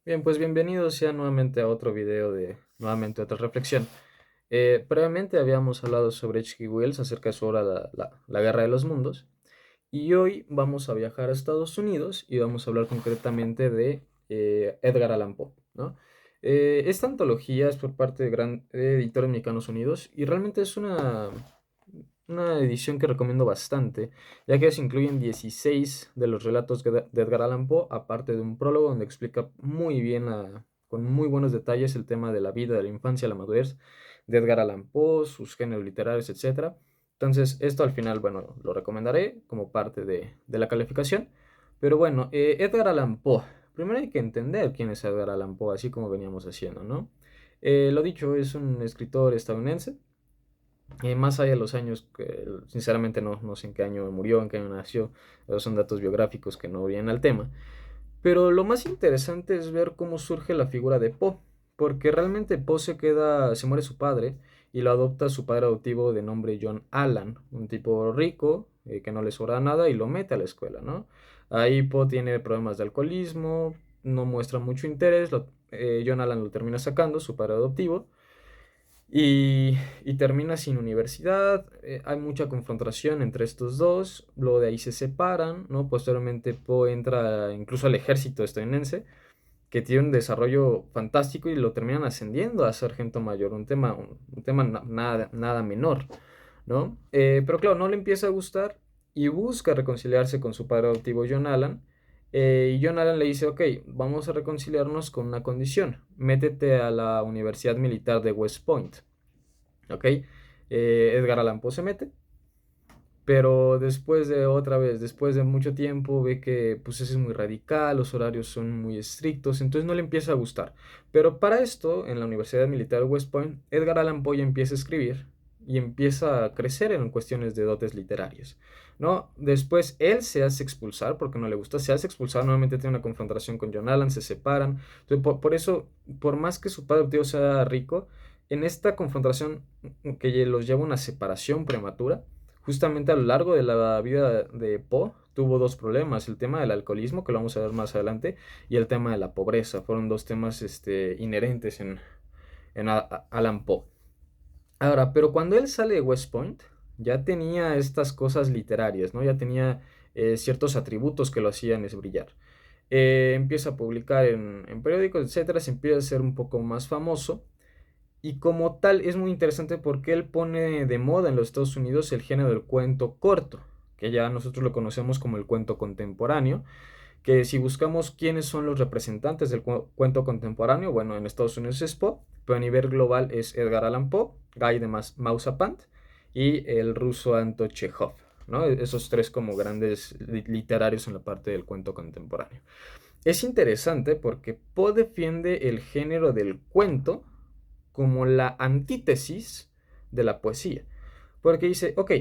Bien, pues bienvenidos sean nuevamente a otro video de nuevamente otra reflexión. Previamente habíamos hablado sobre H.G. Wells acerca de su obra la Guerra de los Mundos y hoy vamos a viajar a Estados Unidos y vamos a hablar concretamente de Edgar Allan Poe, ¿no? Esta antología es por parte de Editores Mexicanos Unidos y realmente es una edición que recomiendo bastante, ya que se incluyen 16 de los relatos de Edgar Allan Poe, aparte de un prólogo donde explica muy bien, con muy buenos detalles, el tema de la vida, de la infancia, la madurez de Edgar Allan Poe, sus géneros literarios, etcétera. Entonces, esto al final, bueno, lo recomendaré como parte de la calificación. Pero bueno, Edgar Allan Poe. Primero hay que entender quién es Edgar Allan Poe, así como veníamos haciendo, ¿no? Lo dicho, es un escritor estadounidense más allá de los años, que sinceramente no sé en qué año murió, en qué año nació, esos son datos biográficos que no vienen al tema. Pero lo más interesante es ver cómo surge la figura de Poe, porque realmente Poe se muere su padre y lo adopta su padre adoptivo de nombre John Allan, un tipo rico que no le sobra nada y lo mete a la escuela, ¿no? Ahí Poe tiene problemas de alcoholismo, no muestra mucho interés, John Allan lo termina sacando, su padre adoptivo, y termina sin universidad. Hay mucha confrontación entre estos dos, luego de ahí se separan, ¿no? Posteriormente Poe entra incluso al ejército estadounidense, que tiene un desarrollo fantástico y lo terminan ascendiendo a sargento mayor, un tema nada menor, ¿no? Pero claro, no le empieza a gustar y busca reconciliarse con su padre adoptivo John Allan. Y John Allan le dice, ok, vamos a reconciliarnos con una condición, métete a la Universidad Militar de West Point. ¿Ok? Edgar Allan Poe se mete, pero después de mucho tiempo, ve que pues ese es muy radical, los horarios son muy estrictos, entonces no le empieza a gustar. Pero para esto, en la Universidad Militar de West Point, Edgar Allan Poe ya empieza a escribir y empieza a crecer en cuestiones de dotes literarias, ¿no? Después él se hace expulsar porque no le gusta, se hace expulsar, nuevamente tiene una confrontación con John Allan, se separan. Entonces, por eso, por más que su padre tío sea rico, en esta confrontación que los lleva a una separación prematura, justamente a lo largo de la vida de Poe tuvo dos problemas, el tema del alcoholismo, que lo vamos a ver más adelante, y el tema de la pobreza. Fueron dos temas inherentes en Allan Poe. Ahora, pero cuando él sale de West Point, ya tenía estas cosas literarias, ¿no? Ya tenía ciertos atributos que lo hacían es brillar. Empieza a publicar en periódicos, etcétera, se empieza a ser un poco más famoso y como tal es muy interesante porque él pone de moda en los Estados Unidos el género del cuento corto, que ya nosotros lo conocemos como el cuento contemporáneo, que si buscamos quiénes son los representantes del cuento contemporáneo, bueno, en Estados Unidos es Poe, pero a nivel global es Edgar Allan Poe, Guy de Mausapant y el ruso Anton Chekhov, ¿no? Esos tres como grandes literarios en la parte del cuento contemporáneo. Es interesante porque Poe defiende el género del cuento como la antítesis de la poesía. Porque dice, ok,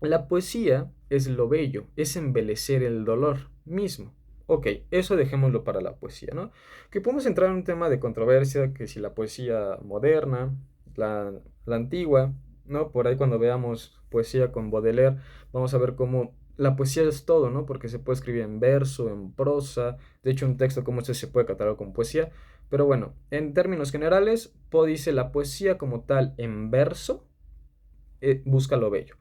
la poesía es lo bello, es embellecer el dolor mismo. Ok, eso dejémoslo para la poesía, ¿no? Que podemos entrar en un tema de controversia, que si la poesía moderna, la antigua, ¿no? Por ahí cuando veamos poesía con Baudelaire, vamos a ver cómo la poesía es todo, ¿no? Porque se puede escribir en verso, en prosa, de hecho un texto como este se puede catalogar como poesía, pero bueno, en términos generales, Poe dice la poesía como tal en verso busca lo bello.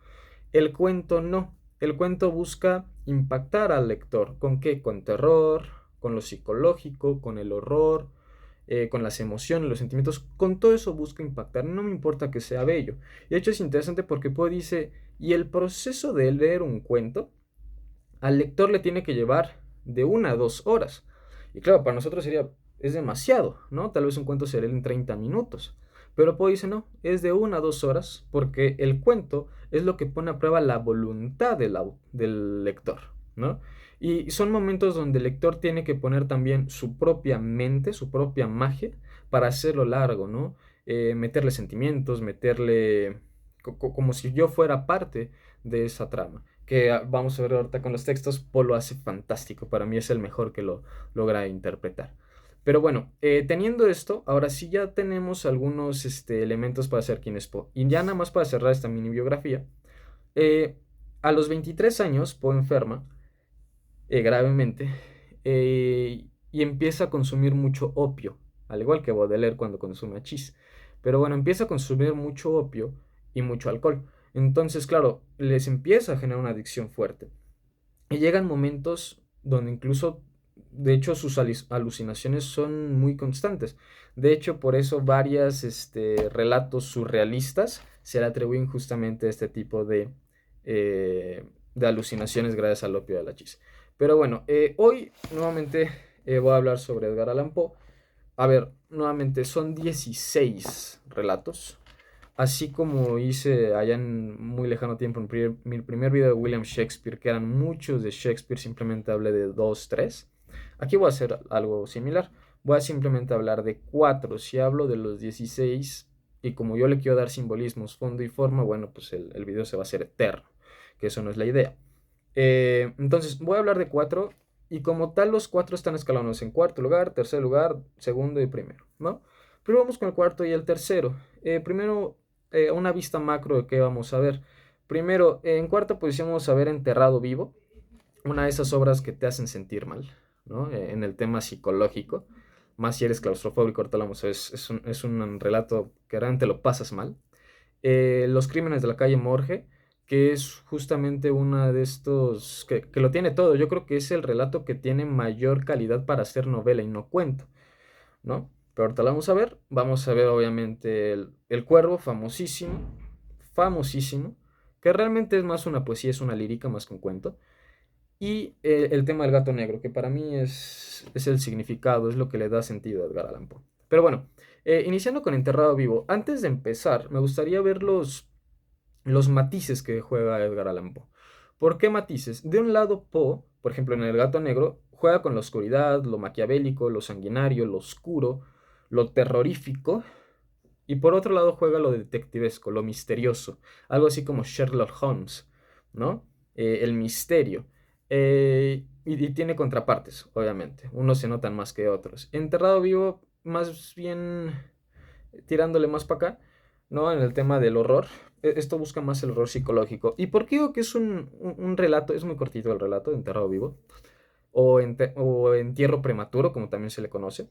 El cuento no. El cuento busca impactar al lector. ¿Con qué? Con terror, con lo psicológico, con el horror, con las emociones, los sentimientos. Con todo eso busca impactar. No me importa que sea bello. Y de hecho es interesante porque Poe dice, y el proceso de leer un cuento al lector le tiene que llevar de 1 a 2 horas. Y claro, para nosotros es demasiado, ¿no? Tal vez un cuento se lee en 30 minutos. Pero Poe dice, no, es de 1 a 2 horas porque el cuento es lo que pone a prueba la voluntad del lector, ¿no? Y son momentos donde el lector tiene que poner también su propia mente, su propia magia para hacerlo largo, ¿no? Meterle sentimientos, meterle como si yo fuera parte de esa trama que vamos a ver ahorita con los textos, Paul lo hace fantástico. Para mí es el mejor que lo logra interpretar. Pero bueno, teniendo esto, ahora sí ya tenemos algunos elementos para hacer quién es Poe. Y ya nada más para cerrar esta mini biografía. eh, a los 23 años, Poe enferma gravemente. y empieza a consumir mucho opio, al igual que Baudelaire cuando consume hachís. Pero bueno, empieza a consumir mucho opio y mucho alcohol. Entonces, claro, les empieza a generar una adicción fuerte. Y llegan momentos donde incluso, de hecho, sus alucinaciones son muy constantes. De hecho, por eso varios relatos surrealistas se le atribuyen justamente a este tipo de alucinaciones gracias al opio de la chis. Pero bueno, hoy nuevamente voy a hablar sobre Edgar Allan Poe. A ver, nuevamente son 16 relatos. Así como hice allá en muy lejano tiempo mi primer video de William Shakespeare, que eran muchos de Shakespeare, simplemente hablé de 2 3. Aquí voy a hacer algo similar. Voy a simplemente hablar de 4. Si hablo de los 16, y como yo le quiero dar simbolismos, fondo y forma, bueno, pues el video se va a hacer eterno, que eso no es la idea. Entonces, voy a hablar de 4, y como tal los 4 están escalonados en cuarto lugar, tercer lugar, segundo y primero, ¿no? Pero vamos con el cuarto y el tercero. Primero, una vista macro de qué vamos a ver. Primero, en cuarta posición vamos a ver Enterrado Vivo, una de esas obras que te hacen sentir mal, ¿no? En el tema psicológico, más si eres claustrofóbico, ahorita lo vamos a ver, es un relato que realmente lo pasas mal. Los crímenes de la calle Morgue, que es justamente una de estos que lo tiene todo. Yo creo que es el relato que tiene mayor calidad para hacer novela y no cuento, ¿no? Pero ahorita la vamos a ver. Vamos a ver, obviamente, el Cuervo, famosísimo, famosísimo, que realmente es más una poesía, es una lírica más que un cuento. Y el tema del gato negro, que para mí es el significado, es lo que le da sentido a Edgar Allan Poe. Pero bueno, iniciando con Enterrado Vivo, antes de empezar, me gustaría ver los matices que juega Edgar Allan Poe. ¿Por qué matices? De un lado, Poe, por ejemplo, en El gato negro, juega con la oscuridad, lo maquiavélico, lo sanguinario, lo oscuro, lo terrorífico. Y por otro lado juega lo detectivesco, lo misterioso, algo así como Sherlock Holmes, ¿no? El misterio. Y tiene contrapartes, obviamente. Unos se notan más que otros. Enterrado Vivo, más bien tirándole más para acá, ¿no? En el tema del horror. Esto busca más el horror psicológico. ¿Y por qué digo que es un relato? Es muy cortito el relato de Enterrado Vivo. O entierro prematuro, como también se le conoce.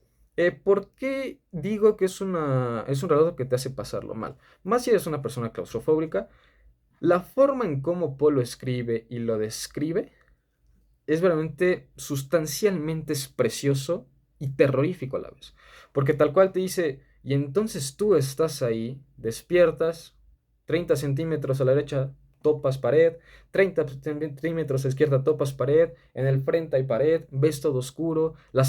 ¿Por qué digo que es un relato que te hace pasarlo mal? Más si eres una persona claustrofóbica, la forma en cómo Poe lo escribe y lo describe es verdaderamente sustancialmente es precioso y terrorífico a la vez. Porque tal cual te dice, y entonces tú estás ahí, despiertas, 30 centímetros a la derecha topas pared, 30 centímetros a la izquierda topas pared, en el frente hay pared, ves todo oscuro, la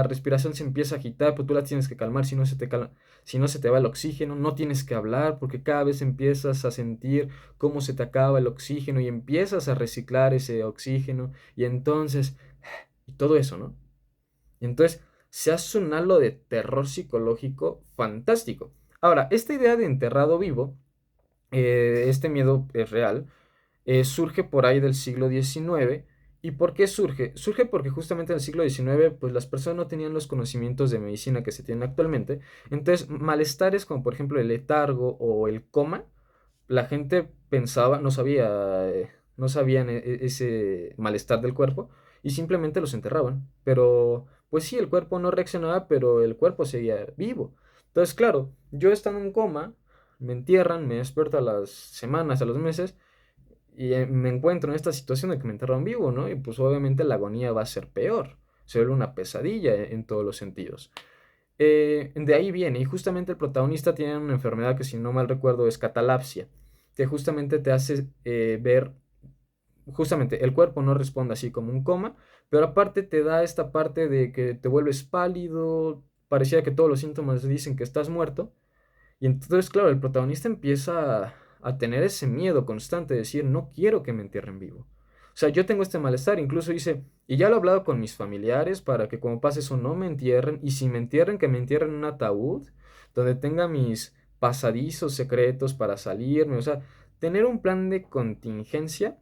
respiración se empieza a agitar, pero tú la tienes que calmar si no se te calma, si no se te va el oxígeno, no tienes que hablar porque cada vez empiezas a sentir cómo se te acaba el oxígeno y empiezas a reciclar ese oxígeno y entonces, y todo eso, ¿no? Y entonces se hace un halo de terror psicológico fantástico. Ahora, esta idea de enterrado vivo, este miedo es real, surge por ahí del siglo XIX. ¿Y por qué surge? Surge porque justamente en el siglo XIX pues las personas no tenían los conocimientos de medicina que se tienen actualmente. Entonces malestares como por ejemplo el letargo o el coma, la gente pensaba, no sabían ese malestar del cuerpo y simplemente los enterraban. Pero pues sí, el cuerpo no reaccionaba, pero el cuerpo seguía vivo. Entonces claro, yo estando en coma, me entierran, me despierto a las semanas, a los meses y me encuentro en esta situación de que me enterraron vivo, ¿no? Y pues obviamente la agonía va a ser peor. Se vuelve una pesadilla en todos los sentidos. De ahí viene, y justamente el protagonista tiene una enfermedad que si no mal recuerdo es catalepsia, que justamente te hace ver, justamente el cuerpo no responde así como un coma, pero aparte te da esta parte de que te vuelves pálido, parecía que todos los síntomas dicen que estás muerto, y entonces, claro, el protagonista empieza a tener ese miedo constante de decir, no quiero que me entierren vivo. O sea, yo tengo este malestar, incluso dice, y ya lo he hablado con mis familiares para que como pase eso no me entierren, y si me entierren, que me entierren en un ataúd, donde tenga mis pasadizos secretos para salirme, o sea, tener un plan de contingencia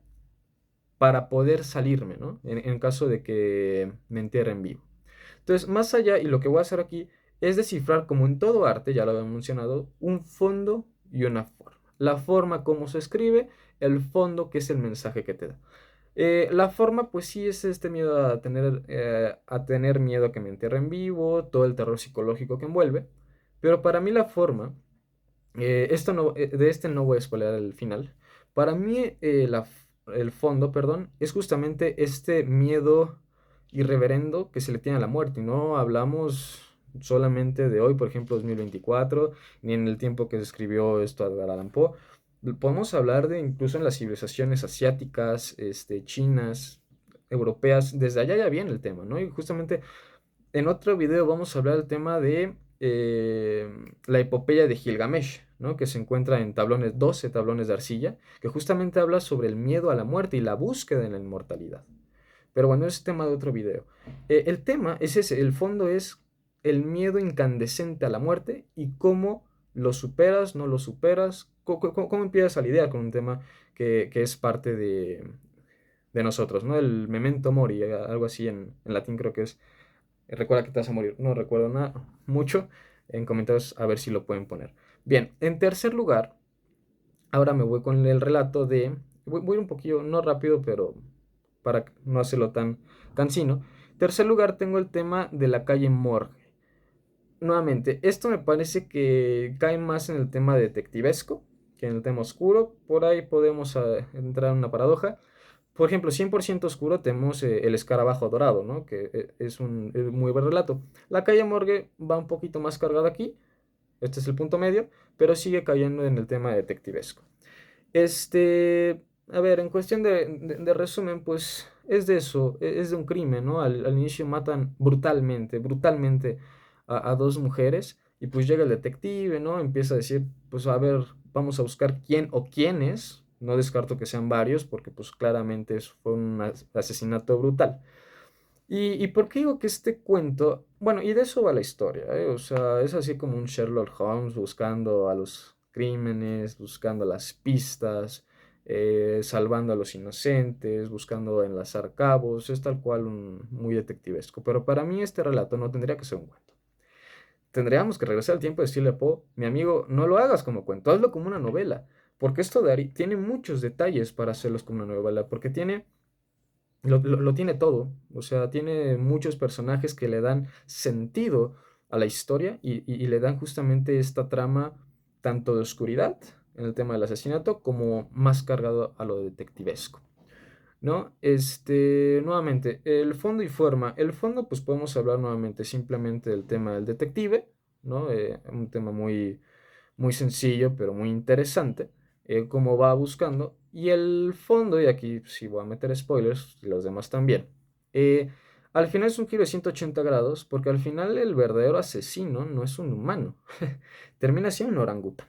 para poder salirme, ¿no? En caso de que me entierren vivo. Entonces, más allá, y lo que voy a hacer aquí es descifrar, como en todo arte, ya lo había mencionado, un fondo y una forma. La forma, cómo se escribe, el fondo, que es el mensaje que te da. La forma, pues sí, es este miedo a tener miedo a que me entierren vivo, todo el terror psicológico que envuelve. Pero para mí la forma, de este no voy a spoiler el final. Para mí, el fondo, perdón, es justamente este miedo irreverendo que se le tiene a la muerte. Y no hablamos solamente de hoy, por ejemplo, 2024, ni en el tiempo que se escribió esto Edgar Allan Poe. Podemos hablar de incluso en las civilizaciones asiáticas, chinas, europeas, desde allá ya viene el tema, ¿no? Y justamente en otro video vamos a hablar del tema de la epopeya de Gilgamesh, ¿no? Que se encuentra en tablones 12 tablones de arcilla, que justamente habla sobre el miedo a la muerte y la búsqueda en la inmortalidad. Pero bueno, ese es tema de otro video. El tema es ese, el fondo es el miedo incandescente a la muerte y cómo lo superas, no lo superas, cómo empiezas a lidiar con un tema que es parte de nosotros, ¿no? El memento mori, algo así en latín creo que es recuerda que te vas a morir. No recuerdo nada mucho. En comentarios a ver si lo pueden poner. Bien, en tercer lugar, ahora me voy con el relato de... Voy un poquillo, no rápido, pero para no hacerlo tan cansino. Tercer lugar tengo el tema de la calle Morgue. Nuevamente, esto me parece que cae más en el tema detectivesco que en el tema oscuro. Por ahí podemos entrar en una paradoja. Por ejemplo, 100% oscuro tenemos el escarabajo dorado, ¿no? Que es muy buen relato. La calle Morgue va un poquito más cargada aquí. Este es el punto medio, pero sigue cayendo en el tema detectivesco. A ver, en cuestión de resumen, pues es de eso, es de un crimen, ¿no? Al inicio matan brutalmente a dos mujeres y pues llega el detective, ¿no? Empieza a decir, pues a ver, vamos a buscar quién o quiénes, no descarto que sean varios porque pues claramente eso fue un asesinato brutal. ¿Y por qué digo que este cuento, bueno, y de eso va la historia, ¿eh? O sea, es así como un Sherlock Holmes buscando a los crímenes, buscando las pistas, salvando a los inocentes, buscando enlazar cabos, es tal cual un muy detectivesco. Pero para mí este relato no tendría que ser un cuento. Tendríamos que regresar al tiempo de decirle a Poe, mi amigo, no lo hagas como cuento, hazlo como una novela, porque esto de Ari tiene muchos detalles para hacerlos como una novela, porque lo tiene todo, o sea, tiene muchos personajes que le dan sentido a la historia y le dan justamente esta trama tanto de oscuridad en el tema del asesinato como más cargado a lo detectivesco, ¿no? Nuevamente, el fondo y forma. El fondo, pues podemos hablar nuevamente simplemente del tema del detective, ¿no? Un tema muy sencillo, pero muy interesante, cómo va buscando. Y el fondo, y aquí sí voy a meter spoilers, y los demás también. eh, Al final es un giro de 180 grados, porque al final el verdadero asesino no es un humano, termina siendo un orangután.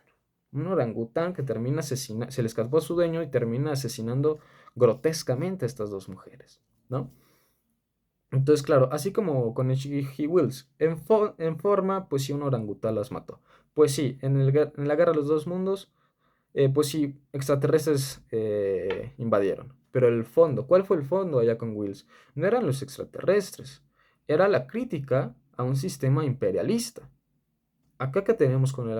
Un orangután que termina asesinando, se le escapó a su dueño y termina asesinando grotescamente a estas dos mujeres, ¿no? Entonces, claro, así como con H.G. Wells, en forma, pues sí, un orangután las mató. Pues sí, en la guerra de los dos mundos, pues sí, extraterrestres invadieron. Pero el fondo, ¿cuál fue el fondo allá con Wills? No eran los extraterrestres, era la crítica a un sistema imperialista. Acá que tenemos con el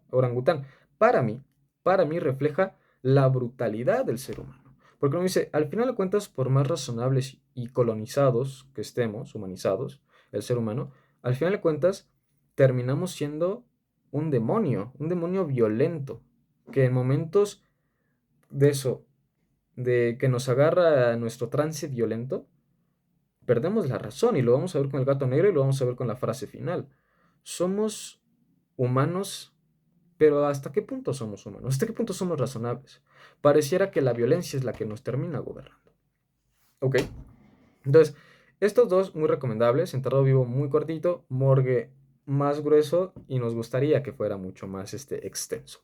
orangután, para mí, para mí refleja la brutalidad del ser humano. Porque uno dice, al final de cuentas, por más razonables y colonizados que estemos, humanizados, el ser humano, al final de cuentas, terminamos siendo un demonio violento, que en momentos de eso, de que nos agarra a nuestro trance violento, perdemos la razón y lo vamos a ver con el gato negro y lo vamos a ver con la frase final. Somos humanos, pero ¿hasta qué punto somos humanos? ¿Hasta qué punto somos razonables? Pareciera que la violencia es la que nos termina gobernando. ¿Ok? Entonces, estos dos muy recomendables, Enterrado Vivo muy cortito, Morgue más grueso y nos gustaría que fuera mucho más extenso.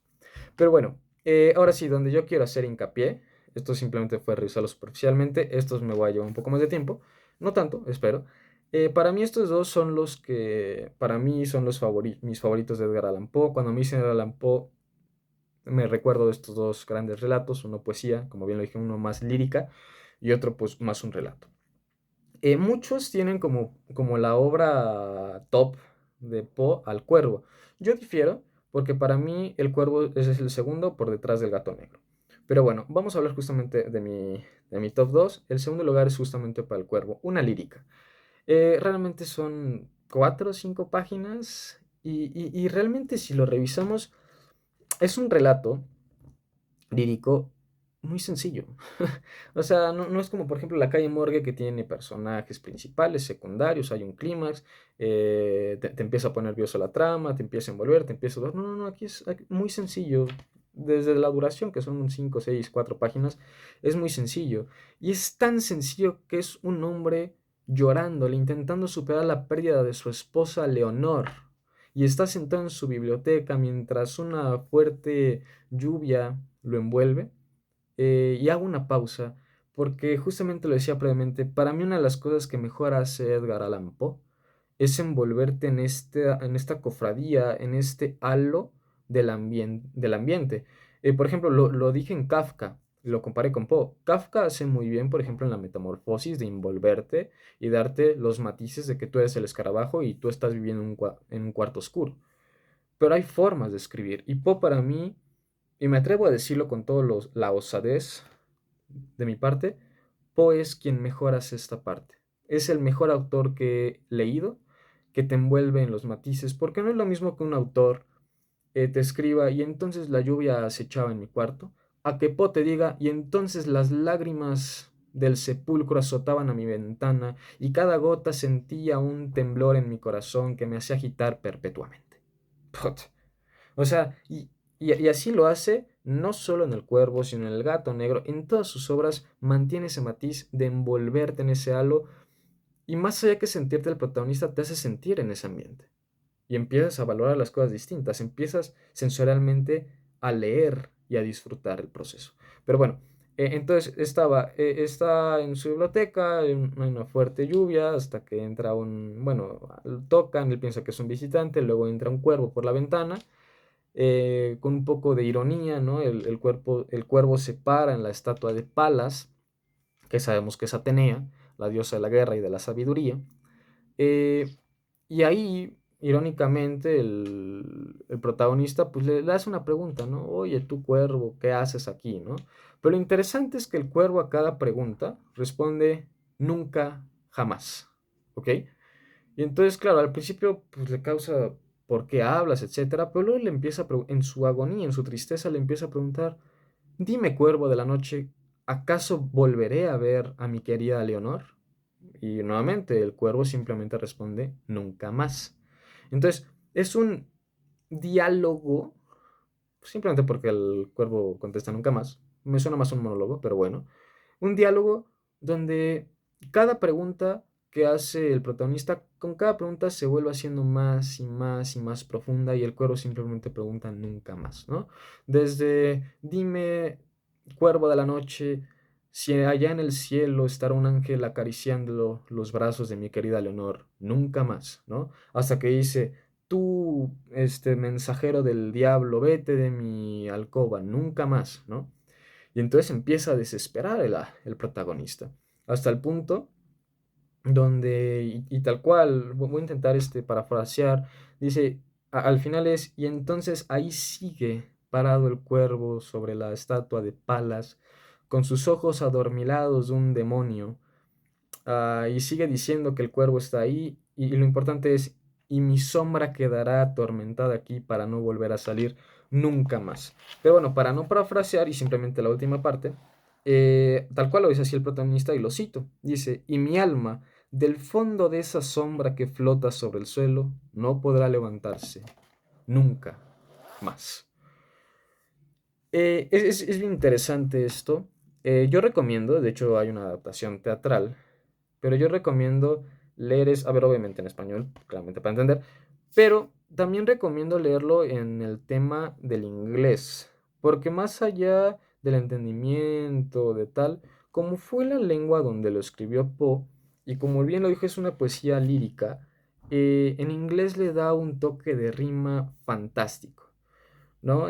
Pero bueno, ahora sí, donde yo quiero hacer hincapié, esto simplemente fue revisarlo superficialmente, estos me voy a llevar un poco más de tiempo, no tanto, espero. Para mí estos dos son los que, para mí son mis favoritos de Edgar Allan Poe. Cuando me dicen Edgar Allan Poe, me recuerdo de estos dos grandes relatos, uno poesía, como bien lo dije, uno más lírica y otro pues más un relato. Muchos tienen como la obra top de Poe al Cuervo. Yo difiero porque para mí el Cuervo es el segundo por detrás del Gato Negro. Pero bueno, vamos a hablar justamente de mi top 2. El segundo lugar es justamente para el Cuervo, una lírica. Realmente son 4 o 5 páginas y realmente si lo revisamos es un relato lírico muy sencillo. O sea, no es como por ejemplo La calle Morgue que tiene personajes principales, secundarios, hay un clímax, te empieza a poner nervioso la trama, te empieza a envolver, te empieza a... No, aquí es muy sencillo. Desde la duración, que son 5 6 4 páginas, es muy sencillo. Y es tan sencillo que es un hombre llorándole, intentando superar la pérdida de su esposa Leonor. Y está sentado en su biblioteca mientras una fuerte lluvia lo envuelve. Y hago una pausa porque justamente lo decía previamente, para mí una de las cosas que mejor hace Edgar Allan Poe es envolverte en esta cofradía, en este halo del ambiente. Por ejemplo, lo dije en Kafka, lo comparé con Poe. Kafka hace muy bien, por ejemplo, en la metamorfosis de envolverte y darte los matices de que tú eres el escarabajo y tú estás viviendo en un cuarto oscuro. Pero hay formas de escribir. Y Poe para mí, y me atrevo a decirlo con toda la osadez de mi parte, Poe es quien mejor hace esta parte. Es el mejor autor que he leído, que te envuelve en los matices, porque no es lo mismo que un autor te escriba y entonces la lluvia acechaba en mi cuarto, a que Poe te diga y entonces las lágrimas del sepulcro azotaban a mi ventana y cada gota sentía un temblor en mi corazón que me hacía agitar perpetuamente. O sea, y así lo hace no solo en El Cuervo, sino en El Gato Negro. En todas sus obras mantiene ese matiz de envolverte en ese halo y más allá que sentirte el protagonista, te hace sentir en ese ambiente. Y empiezas a valorar las cosas distintas, empiezas sensorialmente a leer y a disfrutar el proceso. Pero bueno, entonces está en su biblioteca, hay una fuerte lluvia, hasta que entra bueno, tocan, él piensa que es un visitante, luego entra un cuervo por la ventana con un poco de ironía, ¿no? El cuervo se para en la estatua de Palas, que sabemos que es Atenea, la diosa de la guerra y de la sabiduría. eh, y ahí, irónicamente, el protagonista pues le hace una pregunta, ¿no? Oye, tú cuervo, ¿qué haces aquí, no? Pero lo interesante es que el cuervo a cada pregunta responde nunca, jamás, ¿ok? Y entonces, claro, al principio pues le causa por qué hablas, etcétera, pero luego le empieza en su agonía, en su tristeza, le empieza a preguntar, dime, cuervo de la noche, ¿acaso volveré a ver a mi querida Leonor? Y nuevamente el cuervo simplemente responde, nunca más. Entonces, es un diálogo, simplemente porque el cuervo contesta nunca más, me suena más un monólogo, pero bueno, un diálogo donde cada pregunta que hace el protagonista, con cada pregunta se vuelve haciendo más y más y más profunda y el cuervo simplemente pregunta nunca más, ¿no? Desde, dime, cuervo de la noche, si allá en el cielo estará un ángel acariciando los brazos de mi querida Leonor, nunca más, ¿no? Hasta que dice, tú, mensajero del diablo, vete de mi alcoba, nunca más, ¿no? Y entonces empieza a desesperar el protagonista, hasta el punto donde, y tal cual, voy a intentar parafrasear, dice, al final es, y entonces ahí sigue parado el cuervo sobre la estatua de Palas, con sus ojos adormilados de un demonio, y sigue diciendo que el cuervo está ahí, y lo importante es, y mi sombra quedará atormentada aquí para no volver a salir nunca más. Pero bueno, para no parafrasear y simplemente la última parte, tal cual lo dice así el protagonista y lo cito, dice, y mi alma, del fondo de esa sombra que flota sobre el suelo, no podrá levantarse nunca más. Es bien interesante esto. Yo recomiendo, de hecho hay una adaptación teatral, pero yo recomiendo leer a ver, obviamente en español, claramente para entender, pero también recomiendo leerlo en el tema del inglés, porque más allá del entendimiento, de tal, como fue la lengua donde lo escribió Poe, y como bien lo dijo, es una poesía lírica, en inglés le da un toque de rima fantástico. ¿No?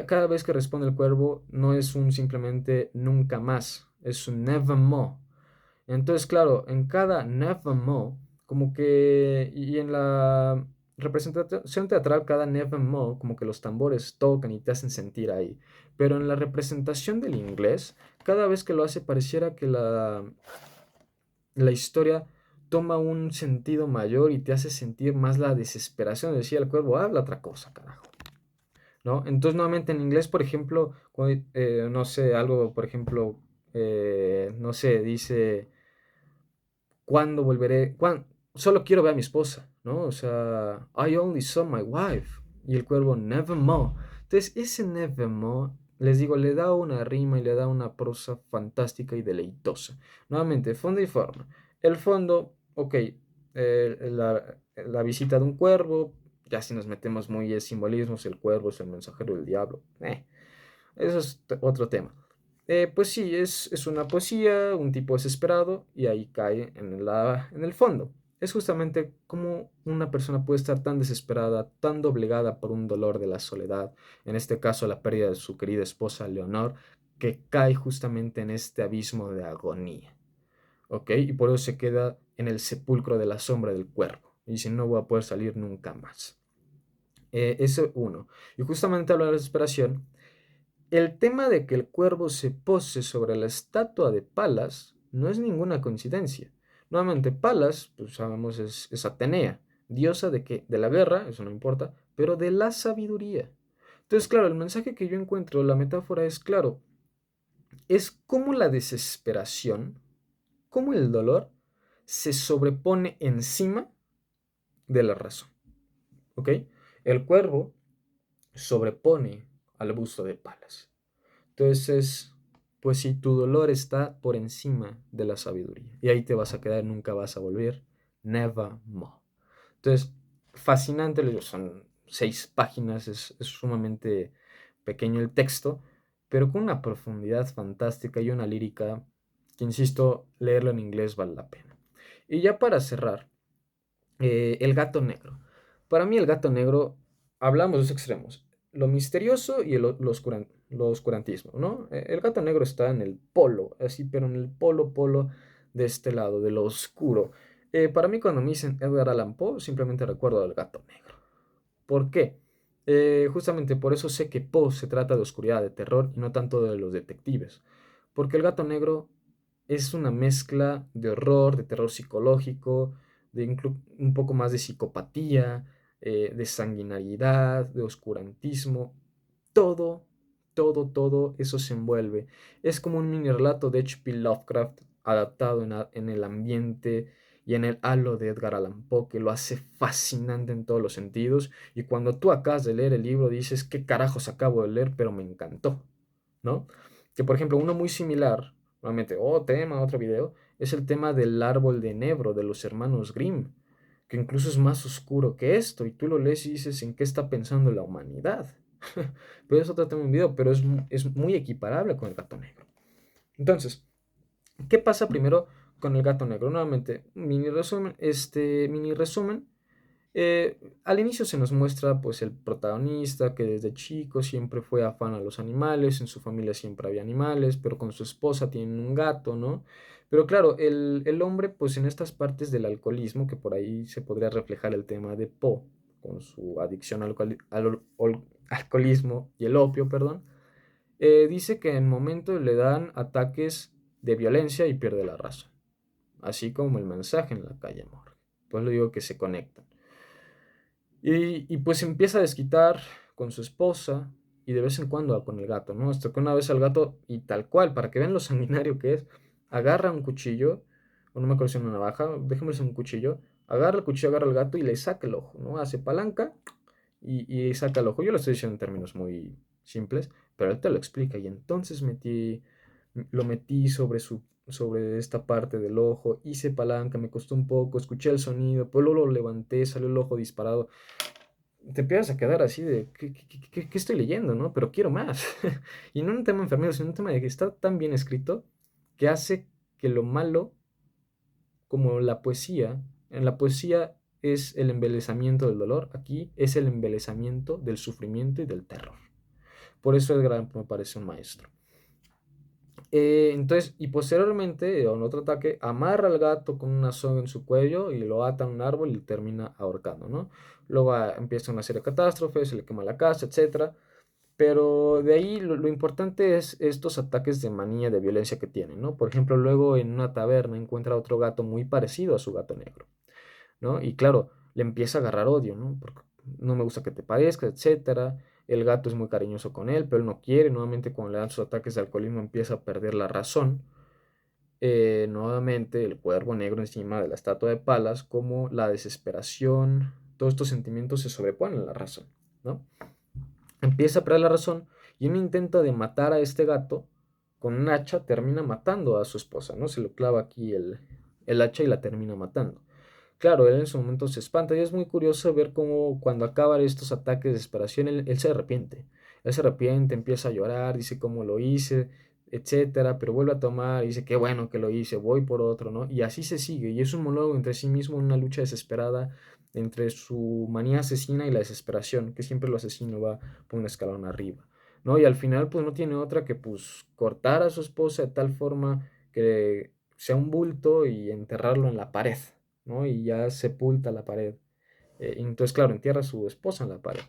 Cada vez que responde el cuervo no es un simplemente nunca más, es un nevermore. Entonces, claro, en cada nevermore, como que, y en la representación teatral, cada Nevermore, como que los tambores tocan y te hacen sentir ahí. Pero en la representación del inglés, cada vez que lo hace pareciera que la historia toma un sentido mayor y te hace sentir más la desesperación. Decía el cuervo, habla otra cosa, carajo. ¿No? Entonces, nuevamente en inglés, por ejemplo, no sé, algo, por ejemplo, no sé, dice, ¿cuándo volveré? Solo quiero ver a mi esposa, ¿no? O sea, I only saw my wife. Y el cuervo, nevermore. Entonces, ese nevermore, les digo, le da una rima y le da una prosa fantástica y deleitosa. Nuevamente, fondo y forma. El fondo, ok, la visita de un cuervo, ya si nos metemos muy en simbolismos, el cuervo es el mensajero del diablo. Eso es otro tema. Pues sí, es una poesía, un tipo desesperado, y ahí cae en el fondo. Es justamente como una persona puede estar tan desesperada, tan doblegada por un dolor de la soledad, en este caso la pérdida de su querida esposa Leonor, que cae justamente en este abismo de agonía. ¿Ok? Y por eso se queda en el sepulcro de la sombra del cuerpo. Y dice, no voy a poder salir nunca más. Eso uno. Y justamente habla de la desesperación. El tema de que el cuervo se pose sobre la estatua de Palas no es ninguna coincidencia. Nuevamente, Palas, pues sabemos, es Atenea, diosa de que de la guerra, eso no importa, pero de la sabiduría. Entonces, claro, el mensaje que yo encuentro, la metáfora es claro, es como la desesperación, como el dolor se sobrepone encima de la razón. ¿Ok? El cuervo sobrepone al busto de Palas. Entonces, pues si tu dolor está por encima de la sabiduría, y ahí te vas a quedar, nunca vas a volver, never more. Entonces, fascinante, son 6 páginas, es sumamente pequeño el texto, pero con una profundidad fantástica y una lírica que, insisto, leerlo en inglés vale la pena. Y ya para cerrar, el gato negro. Para mí el gato negro, hablamos de dos extremos, lo misterioso y lo oscurantismo, ¿no? El gato negro está en el polo, así, pero en el polo de este lado, de lo oscuro. Para mí cuando me dicen Edgar Allan Poe, simplemente recuerdo al gato negro. ¿Por qué? Justamente por eso sé que Poe se trata de oscuridad, de terror y no tanto de los detectives. Porque el gato negro es una mezcla de horror, de terror psicológico, de un poco más de psicopatía, de sanguinariedad, de oscurantismo. Todo, todo eso se envuelve. Es como un mini relato de H.P. Lovecraft adaptado en el ambiente y en el halo de Edgar Allan Poe, que lo hace fascinante en todos los sentidos. Y cuando tú acabas de leer el libro dices, ¿qué carajos acabo de leer? Pero me encantó, ¿no? Que por ejemplo, uno muy similar, nuevamente, otro video, es el tema del árbol de enebro de los hermanos Grimm, que incluso es más oscuro que esto, y tú lo lees y dices, ¿en qué está pensando la humanidad? Pero eso otro tema en un video, pero es muy equiparable con el gato negro. Entonces, ¿qué pasa primero con el gato negro? Nuevamente, mini resumen. Al inicio se nos muestra pues el protagonista que desde chico siempre fue afán a los animales, en su familia siempre había animales, pero con su esposa tienen un gato, ¿no? Pero claro, el hombre pues en estas partes del alcoholismo, que por ahí se podría reflejar el tema de Poe, con su adicción al alcoholismo y el opio, perdón, dice que en momentos le dan ataques de violencia y pierde la razón, así como el mensaje en la calle Morgue. Pues le digo que se conectan. Y pues empieza a desquitar con su esposa y de vez en cuando con el gato, ¿no? Hasta que una vez al gato, y tal cual, para que vean lo sanguinario que es, agarra un cuchillo, o no me acuerdo si una navaja, déjeme un cuchillo, agarra el cuchillo, agarra el gato y le saca el ojo, ¿no? Hace palanca y saca el ojo. Yo lo estoy diciendo en términos muy simples, pero él te lo explica. Y entonces lo metí sobre esta parte del ojo, hice palanca, me costó un poco, escuché el sonido, pero luego lo levanté, salió el ojo disparado. Te empiezas a quedar así de, ¿qué estoy leyendo, no? Pero quiero más. Y no un tema enfermero, sino un tema de que está tan bien escrito que hace que lo malo, como la poesía, en la poesía es el embelezamiento del dolor, aquí es el embelezamiento del sufrimiento y del terror. Por eso Edgar Allan Poe me parece un maestro. Entonces, y posteriormente, en otro ataque, amarra al gato con una soga en su cuello y lo ata a un árbol y termina ahorcando, ¿no? Luego empieza una serie de catástrofes, se le quema la casa, etcétera. Pero de ahí lo importante es estos ataques de manía, de violencia que tienen, ¿no? Por ejemplo, luego en una taberna encuentra otro gato muy parecido a su gato negro, ¿no? Y claro, le empieza a agarrar odio, ¿no? Porque no me gusta que te parezca, etcétera. El gato es muy cariñoso con él, pero él no quiere. Nuevamente, cuando le dan sus ataques de alcoholismo, empieza a perder la razón. Nuevamente, el cuervo negro encima de la estatua de Palas, como la desesperación, todos estos sentimientos se sobreponen a la razón, ¿no? Empieza a perder la razón y en un intento de matar a este gato, con un hacha termina matando a su esposa, ¿no? Se lo clava aquí el hacha y la termina matando. Claro, él en su momento se espanta y es muy curioso ver cómo cuando acaban estos ataques de desesperación, él se arrepiente. Él se arrepiente, empieza a llorar, dice cómo lo hice, etcétera, pero vuelve a tomar y dice qué bueno que lo hice, voy por otro, ¿no? Y así se sigue. Y es un monólogo entre sí mismo, una lucha desesperada entre su manía asesina y la desesperación, que siempre lo asesino va por un escalón arriba, ¿no? Y al final, pues no tiene otra que pues cortar a su esposa de tal forma que sea un bulto y enterrarlo en la pared, ¿no? Y ya sepulta la pared. Entonces, claro, entierra a su esposa en la pared.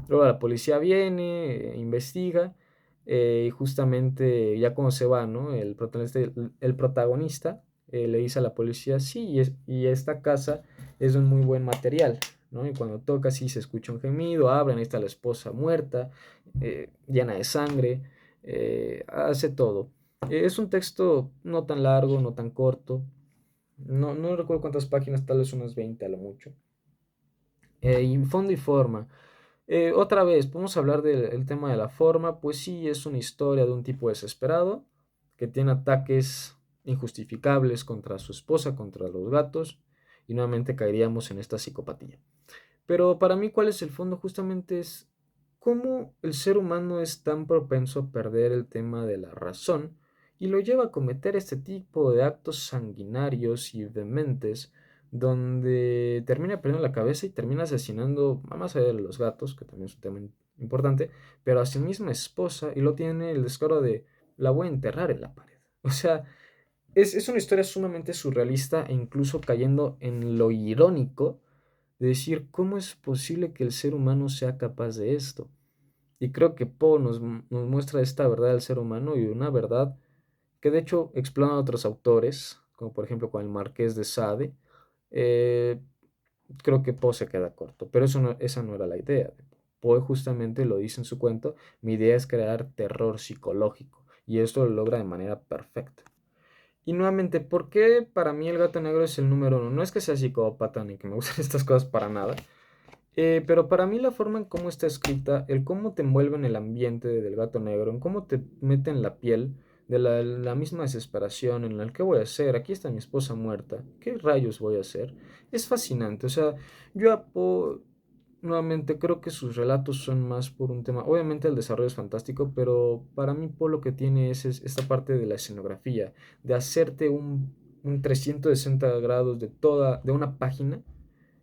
Luego la policía viene, investiga, y justamente ya cuando se va, ¿no? El protagonista le dice a la policía, sí, y esta casa es de un muy buen material, ¿no? Y cuando toca, sí, se escucha un gemido, abren, ahí está la esposa muerta, llena de sangre, hace todo. Es un texto no tan largo, no tan corto, no recuerdo cuántas páginas, tal vez unas 20 a lo mucho. Y fondo y forma. Otra vez, podemos hablar del tema de la forma, pues sí, es una historia de un tipo desesperado que tiene ataques injustificables contra su esposa, contra los gatos, y nuevamente caeríamos en esta psicopatía. Pero para mí, ¿cuál es el fondo? Justamente es cómo el ser humano es tan propenso a perder el tema de la razón y lo lleva a cometer este tipo de actos sanguinarios y dementes donde termina perdiendo la cabeza y termina asesinando, más allá de los gatos, que también es un tema importante, pero a su misma esposa y lo tiene el descaro de la voy a enterrar en la pared. O sea, es una historia sumamente surrealista e incluso cayendo en lo irónico de decir cómo es posible que el ser humano sea capaz de esto. Y creo que Poe nos muestra esta verdad del ser humano y una verdad que de hecho exploran otros autores, como por ejemplo con el Marqués de Sade. eh, Creo que Poe se queda corto, pero esa no era la idea. Poe justamente lo dice en su cuento, mi idea es crear terror psicológico y esto lo logra de manera perfecta. Y nuevamente, ¿por qué para mí el gato negro es el número uno? No es que sea psicópata ni que me gusten estas cosas para nada, pero para mí la forma en cómo está escrita, el cómo te envuelve en el ambiente del gato negro, en cómo te mete en la piel de la misma desesperación en la que voy a hacer, aquí está mi esposa muerta, ¿qué rayos voy a hacer? Es fascinante, o sea, yo nuevamente creo que sus relatos son más por un tema, obviamente el desarrollo es fantástico, pero para mí Poe lo que tiene es esta parte de la escenografía, de hacerte un 360 grados de una página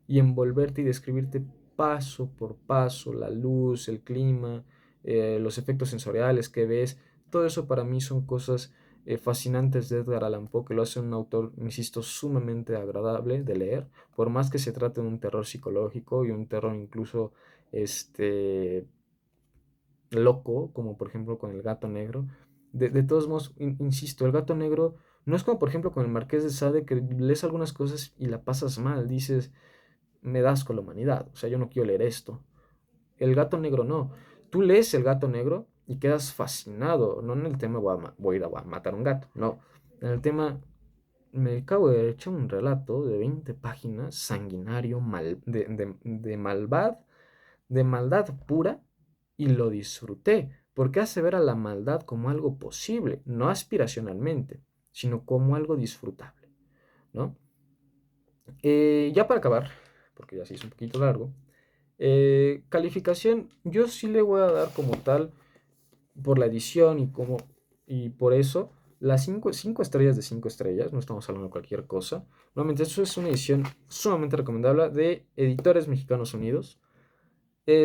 y envolverte y describirte paso por paso, la luz, el clima, los efectos sensoriales que ves, todo eso para mí son cosas fascinantes de Edgar Allan Poe, que lo hace un autor, insisto, sumamente agradable de leer, por más que se trate de un terror psicológico y un terror incluso este, loco, como por ejemplo con el gato negro. De todos modos, insisto, el gato negro no es como por ejemplo con el Marqués de Sade, que lees algunas cosas y la pasas mal, dices, me das con la humanidad, o sea, yo no quiero leer esto. El gato negro no. Tú lees el gato negro y quedas fascinado, no en el tema voy a ir a matar un gato, no. En el tema, me acabo de echar un relato de 20 páginas, sanguinario, de maldad pura, y lo disfruté, porque hace ver a la maldad como algo posible, no aspiracionalmente, sino como algo disfrutable, ¿no? Ya para acabar, porque ya se hizo un poquito largo, calificación, yo sí le voy a dar como tal, por la edición y por eso, las 5 estrellas de 5 estrellas, no estamos hablando de cualquier cosa. Nuevamente, eso es una edición sumamente recomendable de Editores Mexicanos Unidos.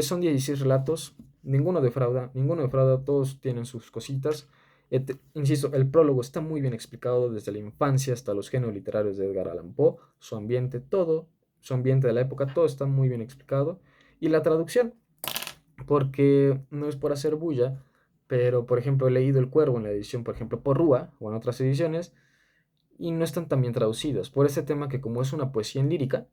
Son 16 relatos, ninguno defrauda, todos tienen sus cositas. Insisto, el prólogo está muy bien explicado desde la infancia hasta los géneros literarios de Edgar Allan Poe, su ambiente, todo, su ambiente de la época, todo está muy bien explicado. Y la traducción, porque no es por hacer bulla, pero por ejemplo he leído El Cuervo en la edición, por ejemplo, por Rúa o en otras ediciones, y no están tan bien traducidos, por ese tema que como es una poesía en lírica,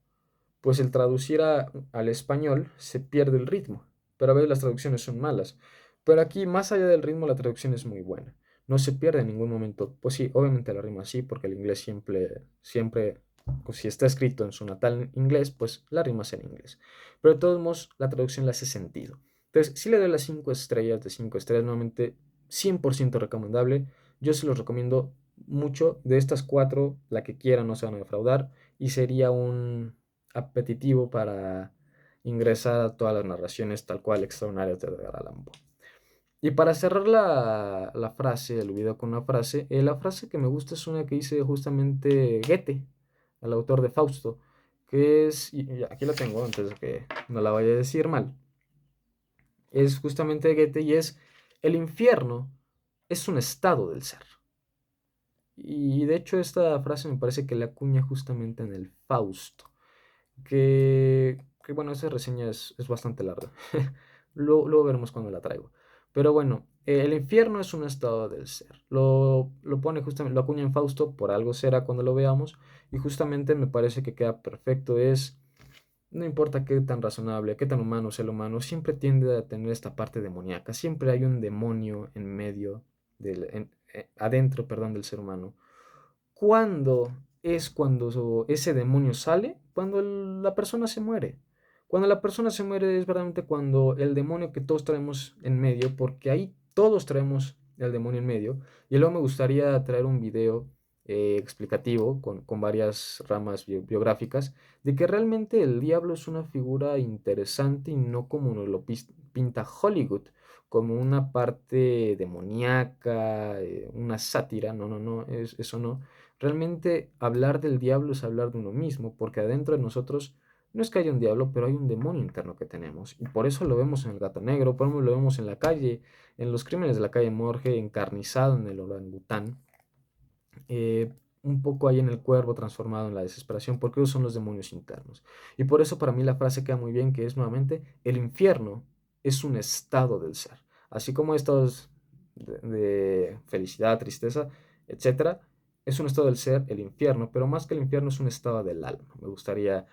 pues el traducir al español se pierde el ritmo, pero a veces las traducciones son malas. Pero aquí, más allá del ritmo, la traducción es muy buena. No se pierde en ningún momento. Pues sí, obviamente la rima sí, porque el inglés siempre, pues si está escrito en su natal inglés, pues la rima es en inglés. Pero de todos modos, la traducción le hace sentido. Entonces, si le doy las 5 estrellas de 5 estrellas, nuevamente 100% recomendable. Yo se los recomiendo mucho. De estas 4, la que quieran no se van a defraudar. Y sería un apetitivo para ingresar a todas las narraciones tal cual extraordinarias de Edgar Allan Poe. Y para cerrar la frase, el video con una frase, la frase que me gusta es una que dice justamente Goethe, el autor de Fausto, que es, y aquí la tengo antes de que no la vaya a decir mal, es justamente Goethe y es, el infierno es un estado del ser. Y de hecho esta frase me parece que la acuña justamente en el Fausto. Que bueno, esa reseña es bastante larga. Luego veremos cuando la traigo. Pero bueno, el infierno es un estado del ser. Lo pone justamente, lo acuña en Fausto, por algo será cuando lo veamos. Y justamente me parece que queda perfecto. No importa qué tan razonable, qué tan humano sea el humano, siempre tiende a tener esta parte demoníaca. Siempre hay un demonio en medio, adentro, perdón, del ser humano. ¿Cuándo es cuando ese demonio sale? Cuando la persona se muere. Cuando la persona se muere es verdaderamente cuando el demonio que todos traemos en medio, porque ahí todos traemos el demonio en medio. Y luego me gustaría traer un video explicativo con varias ramas biográficas de que realmente el diablo es una figura interesante y no como nos lo pinta Hollywood, como una parte demoníaca, una sátira. No, no, no, eso no. Realmente hablar del diablo es hablar de uno mismo, porque adentro de nosotros no es que haya un diablo, pero hay un demonio interno que tenemos. Y por eso lo vemos en el gato negro, por eso lo vemos en la calle, en los crímenes de la calle Morgue, encarnizado en el orangután, eh, un poco ahí en el cuervo transformado en la desesperación, porque esos son los demonios internos. Y por eso para mí la frase queda muy bien, que es nuevamente, el infierno es un estado del ser. Así como estados de felicidad, tristeza, etcétera, es un estado del ser, el infierno, pero más que el infierno es un estado del alma. Me gustaría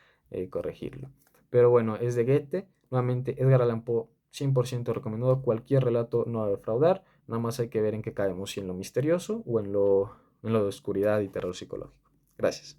corregirlo. Pero bueno, es de Goethe, nuevamente Edgar Allan Poe, 100% recomendado. Cualquier relato no va a defraudar, nada más hay que ver en qué caemos, si en lo misterioso o en lo de oscuridad y terror psicológico. Gracias.